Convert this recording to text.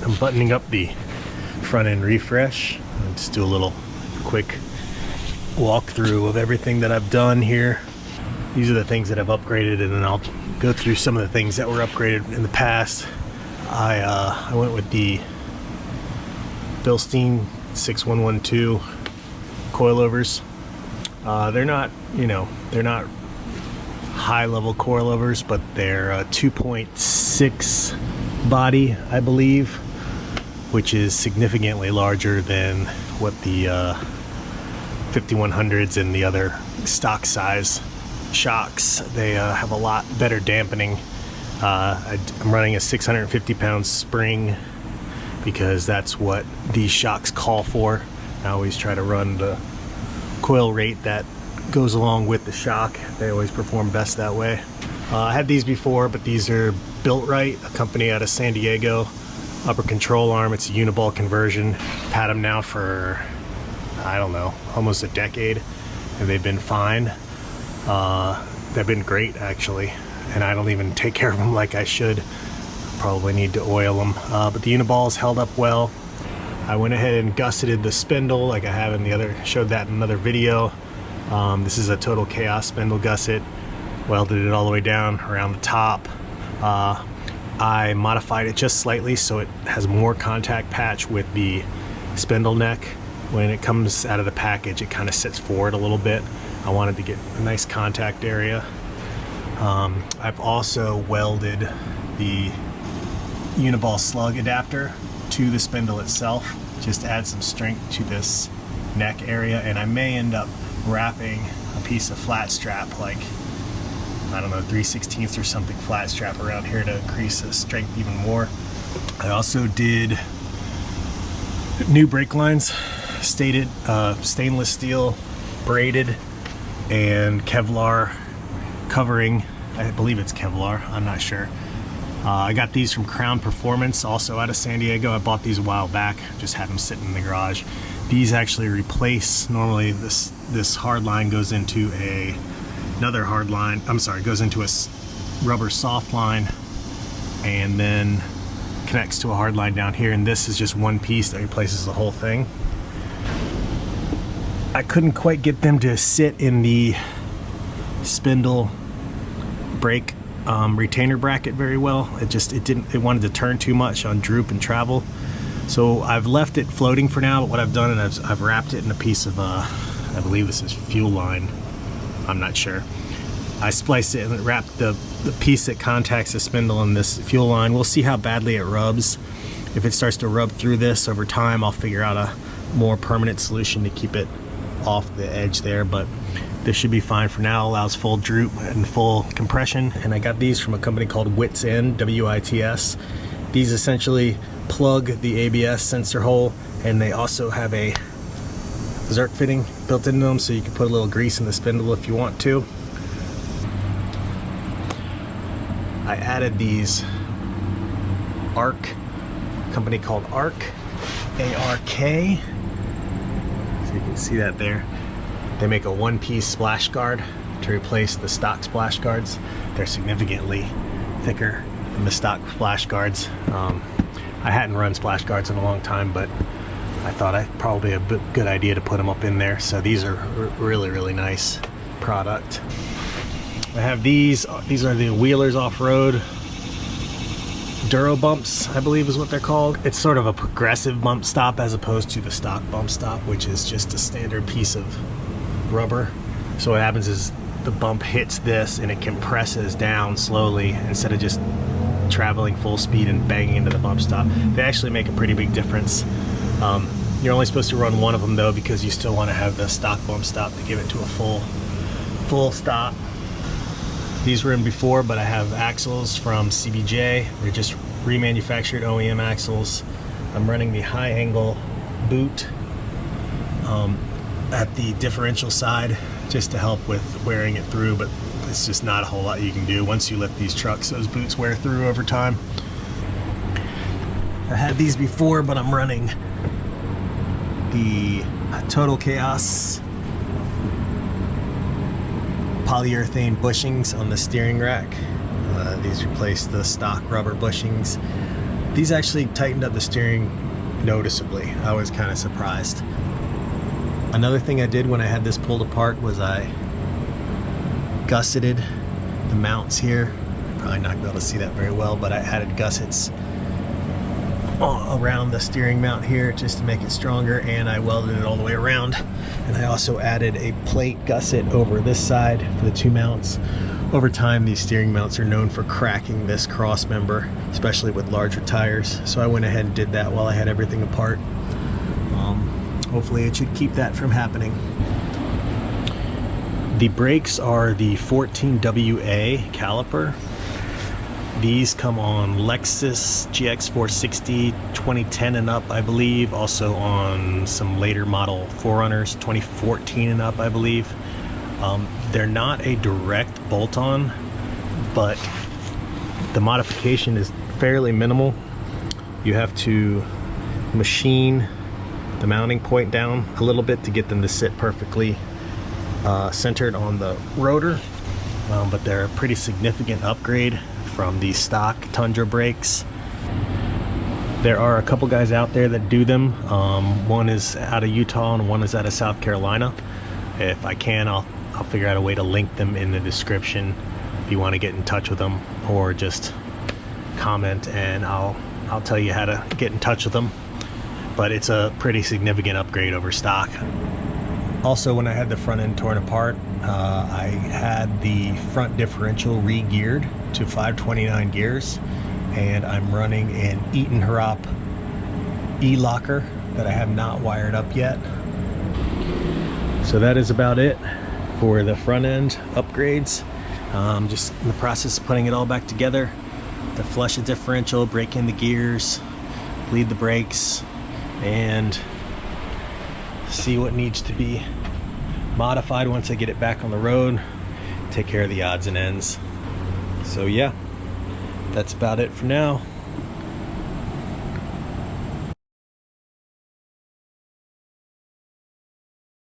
I'm buttoning up the front end refresh. I'll just do a little quick walkthrough of everything that I've done here. These are the things that I've upgraded, and then I'll go through some of the things that were upgraded in the past. I went with the Bilstein 6112 coilovers. They're not, they're not high level coilovers, but they're 2.6 body, I believe, which is significantly larger than what the 5100s and the other stock size shocks. They have a lot better dampening. I'm running a 650 pound spring because that's what these shocks call for. I always try to run the coil rate that goes along with the shock. They always perform best that way. I had these before, but these are Built Right, a company out of San Diego. Upper control arm, it's a uniball conversion. I've had them now for, I don't know, almost a decade, and they've been fine. They've been great, actually, and I don't even take care of them like I should. Probably need to oil them, but the uniballs held up well. I went ahead and gusseted the spindle like I have in the other, showed that in another video. This is a Total Chaos spindle gusset. Welded it all the way down around the top. I modified it just slightly so it has more contact patch with the spindle neck. When it comes out of the package, it kind of sits forward a little bit. I wanted to get a nice contact area. I've also welded the uniball slug adapter to the spindle itself, just to add some strength to this neck area, and I may end up wrapping a piece of flat strap, like, I don't know, 3/16 or something flat strap around here to increase the strength even more. I also did new brake lines, stainless steel braided and Kevlar covering. I believe it's Kevlar, I'm not sure. I got these from Crown Performance, also out of San Diego. I bought these a while back, just had them sitting in the garage. These actually replace, normally this hard line goes into another hard line, goes into a rubber soft line and then connects to a hard line down here, and this is just one piece that replaces the whole thing. I couldn't quite get them to sit in the spindle brake retainer bracket very well. It wanted to turn too much on droop and travel. So I've left it floating for now, but what I've done is I've wrapped it in a piece of, I believe this is fuel line, I'm not sure. I spliced it and wrapped the piece that contacts the spindle in this fuel line. We'll see how badly it rubs. If it starts to rub through this over time, I'll figure out a more permanent solution to keep it off the edge there, but this should be fine for now. Allows full droop and full compression. And I got these from a company called Wits In, W-I-T-S. These essentially plug the ABS sensor hole, and they also have a Zerk fitting built into them, so you can put a little grease in the spindle if you want to. I added these ARC, company called ARC, A-R-K. So you can see that there. They make a one-piece splash guard to replace the stock splash guards. They're significantly thicker than the stock splash guards. I hadn't run splash guards in a long time, but I thought probably a good idea to put them up in there. So these are really, really nice product. I have these are the Wheelers Off-Road Duro bumps, I believe is what they're called. It's sort of a progressive bump stop as opposed to the stock bump stop, which is just a standard piece of rubber. So what happens is the bump hits this and it compresses down slowly instead of just traveling full speed and banging into the bump stop. They actually make a pretty big difference. You're only supposed to run one of them though, because you still want to have the stock bump stop to give it to a full stop. These were in before, but I have axles from CBJ. They're just remanufactured OEM axles. I'm running the high angle boot at the differential side just to help with wearing it through, but it's just not a whole lot you can do. Once you lift these trucks, those boots wear through over time. I had these before, but I'm running the Total Chaos polyurethane bushings on the steering rack. These replace the stock rubber bushings. These actually tightened up the steering noticeably. I was kind of surprised. Another thing I did when I had this pulled apart was I gusseted the mounts here. Probably not gonna be able to see that very well, but I added gussets around the steering mount here just to make it stronger, and I welded it all the way around. And I also added a plate gusset over this side for the two mounts. Over time, these steering mounts are known for cracking this cross member, especially with larger tires. So I went ahead and did that while I had everything apart. Hopefully it should keep that from happening. The brakes are the 14WA caliper. These come on Lexus GX460 2010 and up, I believe. Also on some later model 4Runners 2014 and up, I believe. They're not a direct bolt-on, but the modification is fairly minimal. You have to machine the mounting point down a little bit to get them to sit perfectly centered on the rotor, but they're a pretty significant upgrade from the stock Tundra brakes. There are a couple guys out there that do them. One is out of Utah and one is out of South Carolina. If I can, I'll figure out a way to link them in the description if you want to get in touch with them, or just comment and I'll tell you how to get in touch with them. But it's a pretty significant upgrade over stock. Also, when I had the front end torn apart, I had the front differential re-geared to 529 gears, and I'm running an Eaton Harop e-locker that I have not wired up yet. So that is about it for the front end upgrades. Just in the process of putting it all back together to flush the differential, break in the gears, bleed the brakes, and see what needs to be modified once I get it back on the road. Take care of the odds and ends. So yeah, that's about it for now.